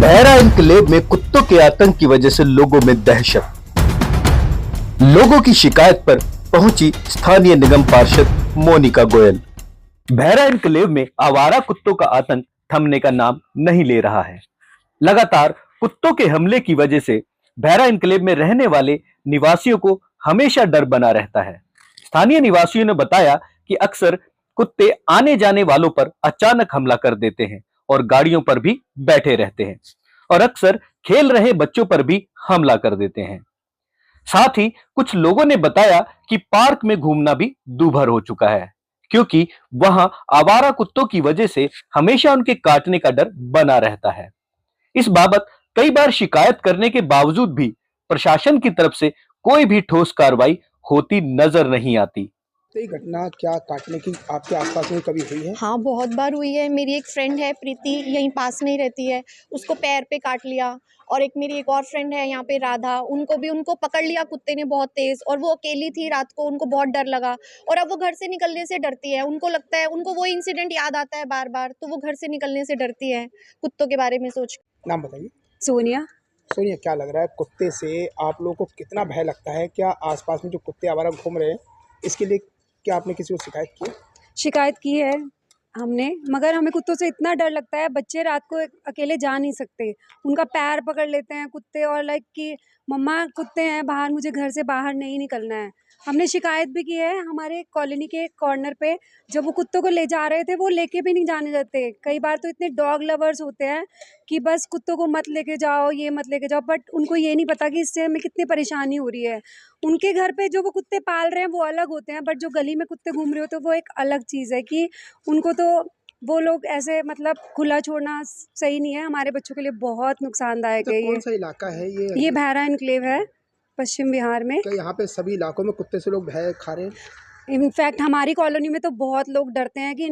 बहरा एन्क्लेव में कुत्तों के आतंक की वजह से लोगों में दहशत। लोगों की शिकायत पर पहुंची स्थानीय निगम पार्षद मोनिका गोयल। बहरा एन्क्लेव में आवारा कुत्तों का आतंक थमने का नाम नहीं ले रहा है। लगातार कुत्तों के हमले की वजह से बहरा एन्क्लेव में रहने वाले निवासियों को हमेशा डर बना रहता है। स्थानीय निवासियों ने बताया कि अक्सर कुत्ते आने जाने वालों पर अचानक हमला कर देते हैं और गाड़ियों पर भी बैठे रहते हैं और अक्सर खेल रहे बच्चों पर भी हमला कर देते हैं। साथ ही कुछ लोगों ने बताया कि पार्क में घूमना भी दूभर हो चुका है, क्योंकि वहां आवारा कुत्तों की वजह से हमेशा उनके काटने का डर बना रहता है। इस बाबत कई बार शिकायत करने के बावजूद भी प्रशासन की तरफ से कोई भी ठोस कार्रवाई होती नजर नहीं आती। तो ये घटना क्या काटने की आपके आसपास में कभी हुई है? हाँ, बहुत बार हुई है। मेरी एक फ्रेंड है प्रीति, यहीं पास में ही रहती है, उसको पैर पे काट लिया। और मेरी एक और फ्रेंड है यहाँ पे राधा, उनको पकड़ लिया कुत्ते ने बहुत तेज़, और वो अकेली थी रात को, उनको बहुत डर लगा और अब वो घर से निकलने से डरती है। उनको लगता है, उनको वो इंसिडेंट याद आता है बार-बार, तो वो घर से निकलने से डरती है, कुत्तों के बारे में सोच के। नाम बताइए। सोनिया। सोनिया, क्या लग रहा है कुत्ते से आप लोगों को कितना भय लगता है? क्या आसपास में जो कुत्ते आवारा घूम रहे हैं, इसके लिए क्या आपने किसी को शिकायत की? शिकायत की है हमने, मगर हमें कुत्तों से इतना डर लगता है। बच्चे रात को अकेले जा नहीं सकते, उनका पैर पकड़ लेते हैं कुत्ते और लाइक कि मम्मा कुत्ते हैं बाहर, मुझे घर से बाहर नहीं निकलना है। हमने शिकायत भी की है हमारे कॉलोनी के कॉर्नर पे। जब वो कुत्तों को ले जा रहे थे, वो लेके भी नहीं जाने देते। कई बार तो इतने डॉग लवर्स होते हैं कि बस कुत्तों को मत लेके जाओ, ये मत लेके जाओ, बट उनको ये नहीं पता कि इससे हमें कितनी परेशानी हो रही है। उनके घर पे जो वो कुत्ते पाल रहे हैं वो अलग होते हैं, बट जो गली में कुत्ते घूम रहे होते हैं वो एक अलग चीज़ है कि उनको तो वो लोग ऐसे मतलब खुला छोड़ना सही नहीं है। हमारे बच्चों के लिए बहुत नुकसानदायक है। कौन सा इलाका है ये? ये बहरा एन्क्लेव है, पश्चिम बिहार में। क्या यहाँ पे सभी इलाकों में कुत्ते से लोग भय खा रहे हैं? इनफैक्ट हमारी कॉलोनी में तो बहुत लोग डरते हैं कि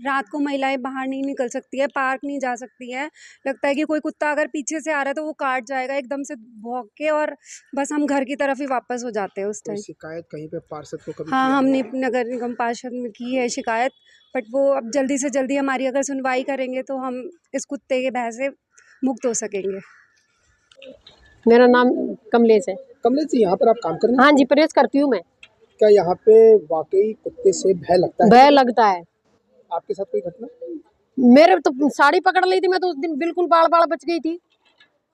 रात को महिलाएं बाहर नहीं निकल सकती है, पार्क नहीं जा सकती हैं। लगता है कि कोई कुत्ता अगर पीछे से आ रहा है तो वो काट जाएगा एकदम से भौंक के, और बस हम घर की तरफ ही वापस हो जाते हैं उस कोई टाइम। शिकायत कहीं पे पार्षद को कभी हाँ, किया? हमने नगर निगम पार्षद में की है शिकायत, बट वो अब जल्दी से जल्दी हमारी अगर सुनवाई करेंगे तो हम इस कुत्ते के भय से मुक्त हो सकेंगे। मेरा नाम कमलेश है। कमलेश जी, यहाँ पर आप काम कर रहे हैं? हाँ जी, प्रेस करती हूँ मैं। क्या यहाँ पे वाकई कुत्ते से भय लगता है? भय लगता है। आपके साथ कोई घटना? मेरे तो साड़ी पकड़ ली थी मैं, तो उस दिन बिल्कुल बाल बाल बच गई थी,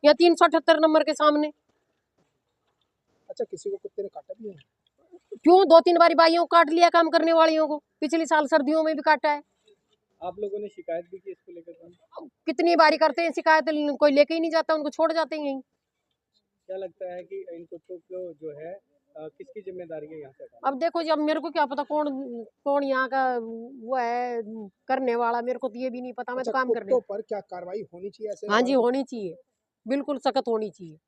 या 378 नंबर के सामने। अच्छा, किसी को कुत्ते ने काटा भी है? क्यों, 2-3 बारी बाइयों को काट लिया, काम करने वालियों को। पिछले साल सर्दियों में भी काटा है। आप लोगों ने शिकायत भी की इसको लेकर? कितनी बारी करते हैं शिकायत, कोई लेके ही नहीं जाता, उनको छोड़ जाते हैं यहीं। क्या लगता है कि इन कुत्तों को जो है किसकी जिम्मेदारी है यहाँ से? अब देखो जी, अब मेरे को क्या पता कौन कौन यहाँ का वो है करने वाला, मेरे को तो ये भी नहीं पता। मैं तो काम कर रही कुत्तों हूँ। पर क्या कार्रवाई होनी चाहिए ऐसे? हाँ जी, होनी चाहिए, बिल्कुल सख्त होनी चाहिए।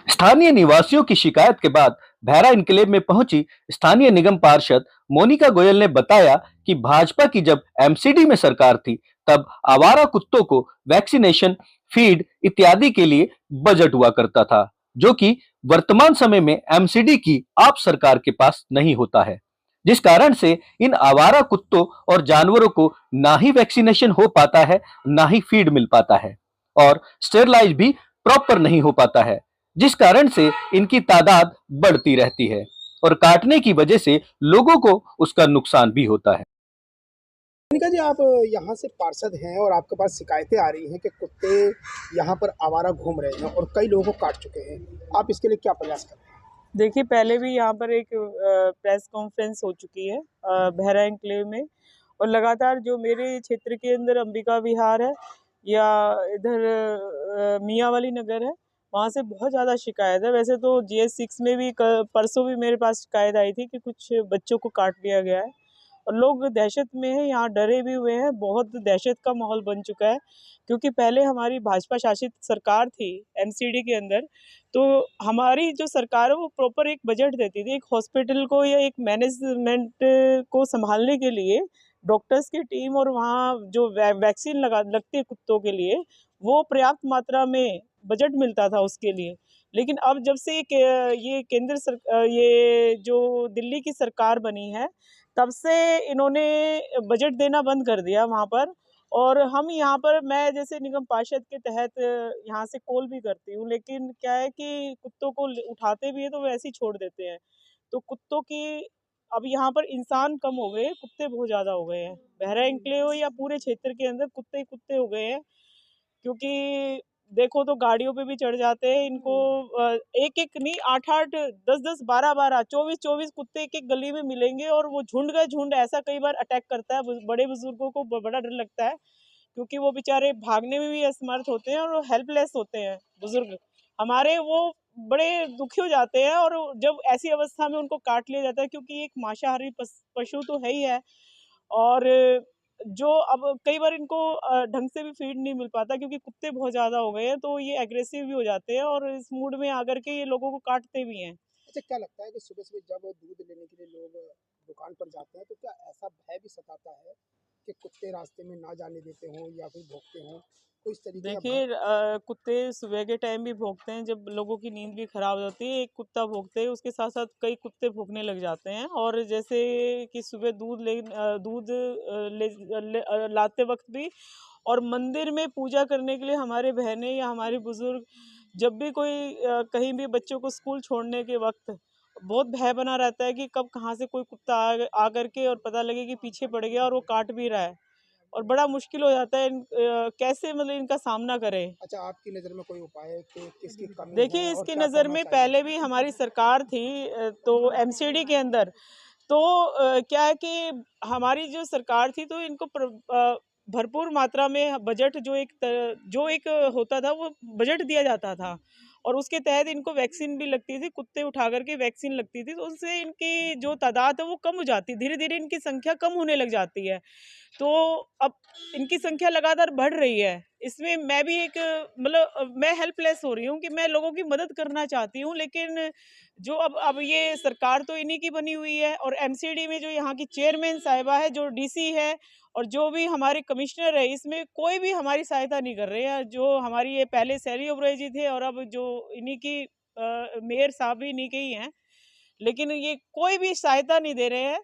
स्थानीय निवासियों की शिकायत के बाद बहरा एन्क्लेव में पहुंची स्थानीय निगम पार्षद मोनिका गोयल ने बताया कि भाजपा की जब एमसीडी में सरकार थी, तब आवारा कुत्तों को वैक्सीनेशन, फीड इत्यादि के लिए बजट हुआ करता था, जो कि वर्तमान समय में एमसीडी की आप सरकार के पास नहीं होता है, जिस कारण से इन आवारा कुत्तों और जानवरों को ना ही वैक्सीनेशन हो पाता है, ना ही फीड मिल पाता है और स्टेरलाइज भी प्रॉपर नहीं हो पाता है, जिस कारण से इनकी तादाद बढ़ती रहती है और काटने की वजह से लोगों को उसका नुकसान भी होता है। मोनिका जी, आप यहाँ से पार्षद हैं और आपके पास शिकायतें आ रही हैं कि कुत्ते यहाँ पर आवारा घूम रहे हैं और कई लोगों को काट चुके हैं। आप इसके लिए क्या प्रयास कर रहे हैं? देखिए, पहले भी यहाँ पर एक प्रेस कॉन्फ्रेंस हो चुकी है बहरा एन्क्लेव में, और लगातार जो मेरे क्षेत्र के अंदर अंबिका विहार है या इधर मियाँवाली नगर है, वहाँ से बहुत ज़्यादा शिकायत है। वैसे तो GS6 में भी परसों भी मेरे पास शिकायत आई थी कि कुछ बच्चों को काट लिया गया है और लोग दहशत में हैं, यहाँ डरे भी हुए हैं। बहुत दहशत का माहौल बन चुका है, क्योंकि पहले हमारी भाजपा शासित सरकार थी एमसीडी के अंदर, तो हमारी जो सरकार है वो प्रॉपर एक बजट देती थी। एक हॉस्पिटल को या एक मैनेजमेंट को संभालने के लिए डॉक्टर्स की टीम, और वहाँ जो वैक्सीन लगती है कुत्तों के लिए, वो पर्याप्त मात्रा में बजट मिलता था उसके लिए। लेकिन अब जब से ये जो दिल्ली की सरकार बनी है, तब से इन्होंने बजट देना बंद कर दिया वहाँ पर, और हम यहाँ पर, मैं जैसे निगम पार्षद के तहत यहाँ से कॉल भी करती हूँ, लेकिन क्या है कि कुत्तों को उठाते भी है तो वो ऐसे ही छोड़ देते हैं। तो कुत्तों की अब यहाँ पर इंसान कम हो गए, कुत्ते बहुत ज़्यादा हो गए हैं। बहरा एन्क्लेव या पूरे क्षेत्र के अंदर कुत्ते ही कुत्ते हो गए हैं, क्योंकि देखो तो गाड़ियों पे भी चढ़ जाते हैं इनको। एक-एक नहीं, 8-8, 10-10, 12-12, 24-24 कुत्ते एक-एक गली में मिलेंगे और वो झुंड का झुंड ऐसा कई बार अटैक करता है। बड़े बुजुर्गों को बड़ा डर लगता है, क्योंकि वो बेचारे भागने में भी असमर्थ होते हैं और हेल्पलेस होते हैं बुजुर्ग हमारे। वो बड़े दुखी हो जाते हैं और जब ऐसी अवस्था में उनको काट लिया जाता है, क्योंकि एक मांसाहारी पशु तो है ही है। और जो अब कई बार इनको ढंग से भी फीड नहीं मिल पाता, क्योंकि कुत्ते बहुत ज़्यादा हो गए हैं, तो ये एग्रेसिव भी हो जाते हैं और इस मूड में आकर के ये लोगों को काटते भी हैं। अच्छा, क्या लगता है कि सुबह-सुबह जब दूध लेने के लिए लोग दुकान पर जाते हैं, तो क्या ऐसा भय भी सताता है कि कुत्ते रास्ते में ना जाने देते हों या फिर भौंकते हों? कोई इस तरीके का देखिए, कुत्ते सुबह के टाइम भी भौंकते हैं, जब लोगों की नींद भी खराब हो जाती है। एक कुत्ता भौंकते है, उसके साथ साथ कई कुत्ते भौंकने लग जाते हैं। और जैसे कि सुबह दूध लाते वक्त भी, और मंदिर में पूजा करने के लिए हमारे बहनें या हमारे बुजुर्ग जब भी कोई कहीं भी बच्चों को स्कूल छोड़ने के वक्त बहुत भय बना रहता है कि कब कहाँ से कोई कुत्ता आ करके और पता लगे कि पीछे पड़ गया और वो काट भी रहा है, और बड़ा मुश्किल हो जाता है कैसे मतलब इनका सामना करें। अच्छा, आपकी नज़र में कोई उपाय है कि किसकी कमी है देखिए, और इसकी क्या नज़र करना में चाहिए? पहले भी हमारी सरकार थी, तो एमसीडी के अंदर तो क्या है कि हमारी जो सरकार थी, तो इनको भरपूर मात्रा में बजट जो एक होता था, वो बजट दिया जाता था, और उसके तहत इनको वैक्सीन भी लगती थी। कुत्ते उठा करके वैक्सीन लगती थी, तो उससे इनकी जो तादाद है वो कम हो जाती, धीरे-धीरे इनकी संख्या कम होने लग जाती है। तो अब इनकी संख्या लगातार बढ़ रही है। इसमें मैं भी एक मतलब मैं हेल्पलेस हो रही हूँ कि मैं लोगों की मदद करना चाहती हूँ, लेकिन जो अब ये सरकार तो इन्हीं की बनी हुई है, और एमसीडी में जो यहाँ की चेयरमैन साहिबा है, जो डीसी है, और जो भी हमारे कमिश्नर है, इसमें कोई भी हमारी सहायता नहीं कर रहे हैं। जो हमारी ये पहले सैरी ओबराय जी थे, और अब जो इन्हीं की मेयर साहब भी इन्हीं के ही हैं, लेकिन ये कोई भी सहायता नहीं दे रहे हैं।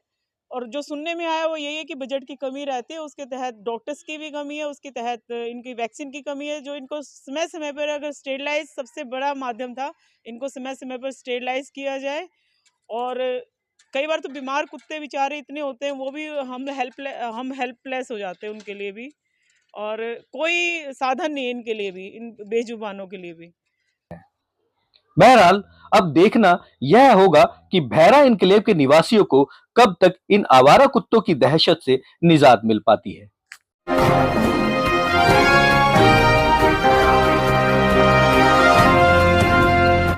और जो सुनने में आया वो यही है कि बजट की कमी रहती है, उसके तहत डॉक्टर्स की भी कमी है, उसके तहत इनकी वैक्सीन की कमी है। जो इनको समय समय पर अगर स्टेरिलाइज, सबसे बड़ा माध्यम था, इनको समय समय पर स्टेरिलाइज किया जाए। और कई बार तो बीमार कुत्ते बेचारे इतने होते हैं, वो भी हम हेल्पलेस हो जाते हैं उनके लिए भी, और कोई साधन नहीं है इनके लिए भी, इन बेजुबानों के लिए भी। बहरहाल अब देखना यह होगा कि भैरा एन्क्लेव के निवासियों को कब तक इन आवारा कुत्तों की दहशत से निजात मिल पाती है।